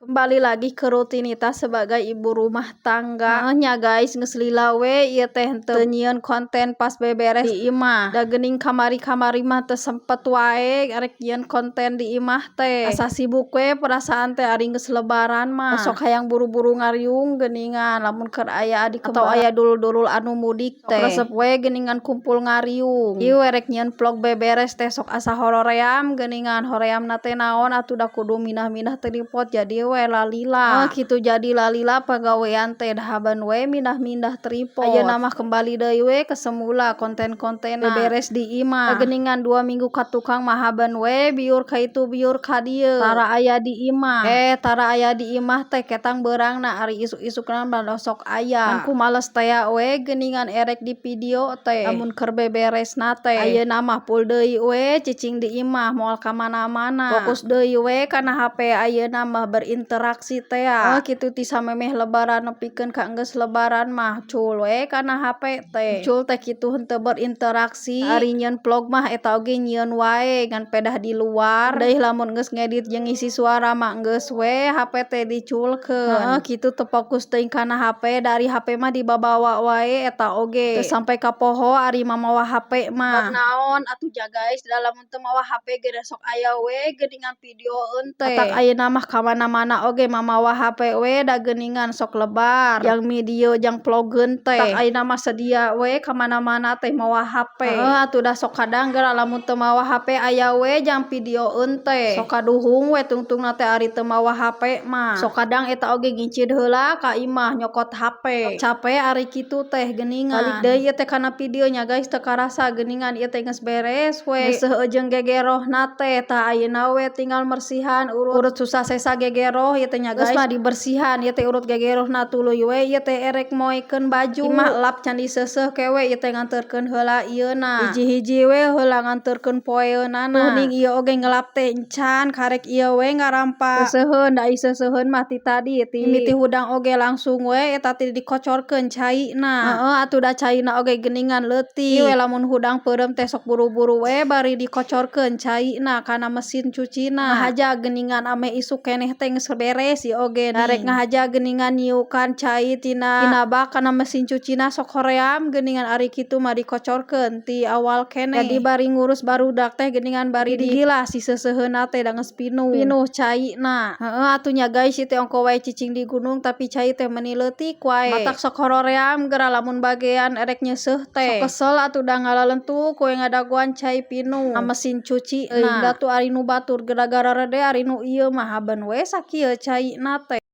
Kembali lagi ke rutinitas sebagai ibu rumah tangga. Nya guys, geus lila we ieu teh teu nyieun konten pas beberes di imah. Da geuning kamari-kamari mah teu sempet wae rek nyieun konten di imah teh. Asa sibuk we perasaan teh ari geus lebaran mah. Sok hayang buru-buru ngariung geuningan lamun keur aya adik atau aya dulur-dulur anu mudik teh. Resep we geuningan kumpul ngariung. Ieu we rek nyieun vlog beberes teh sok asa horoream geuningan horeamna teh naon atuh da kudu minah-minah tripod jadi we lalila. Kitu jadi lalila pagawean teh dahaban we mindah-mindah tripod. Ayeuna mah kembali deui we ke semula konten-konten beberes di imah. Geuningan 2 minggu ka tukang mah haban we biur ka itu biur ka dieu. Tara aya di imah. Tara aya di imah teh ketang beurangna ari isuk-isukna banda sok aya. Ku males tea we geuningan erek di video teh. Lamun keur beberesna teh. Ayeuna mah pul deui we cicing di imah moal ka mana-mana. Fokus deui we kana HP ayeuna mah berinteraksi teh. Kitu ti samemeh lebaran nepikeun ka geus lebaran mah cul we kana HP teh. Cul teh kitu henteu berinteraksi. Ari nyieun vlog mah eta oge nyieun wae ngan pedah di luar. Deuih lamun geus ngedit jeung ngisi suara mah geus we HP teh diculkeun. Kitu teu fokus teuing kana HP dari HP mah dibabawa wae eta oge. Teu sampai ka poho ari mamawa HP mah. Naon atuh ja guys da lamun teu mawa HP ge sok aya we geuningan videoeun teh. Atak ayeuna mah ka mana-mana oge mamawa HP we da geuningan sok lebar. Yang video jang vlogeun teh. Tak ayeuna mah sedia we ka mana-mana teh mawa HP. Atuh da sok kadang geura lamun teu mawa HP aya we jang videoeun teh. Sok kaduhung we tungtungna teh ari teu mawa HP mah. Sok kadang eta oge ngicid heula ka imah nyokot HP. Capek ari kitu teh geuningan. Balik deui ieu teh kana videonya guys teu karasa geuningan ieu teh geus beres we. Geus seueuh jeung gegerohna teh. Tah ayeuna we tinggal marsihan urut susah sesa gegeroh ieu teh nya guys. Geus mah dibersihan ieu teh urut gegerohna tuluy we ieu teh erek moekeun baju. Imah lap can diseuseuh kewe ieu teh nganterkeun heula ieuna. Hiji-hiji we heula nganterkeun poeunana. Ning ieu oge ngelap teh encan karek ieu we ngarampa. Seuseuheun da iseuseheun mah ti tadi ti mimiti hudang oge langsung we eta teh dikocorkeun caina. Atuh da caina oge geuningan leutik. Ieu we lamun hudang peureum teh sok buru-buru we bari dikocorkeun caina kana mesin cucina. Ngahaja geuningan ame isuk keneh teh geus beres ieu oge nih. Rek ngahaja geuningan nyiukan cai tina bak kana mesin cucina sok hoream geuningan ari kitu mah dikocorkeun ti awal keneh. Jadi bari ngurus barudak teh geuningan bari digilas si seuseuheunna teh da geus pinuh caina. Atuh nya guys ieu teh ongko wae cicing di gunung tapi cai teh meuni leutik wae. Matak sok horoream geura lamun bagean erek nyeuseum teh. Sok kesel atuh da ngalalentuk we ngadaguan cai pinuh ka mesin cuci. Hingga tuh ari nu batur gara-gara rede ari nu ieu mah haban we sakieu caina teh.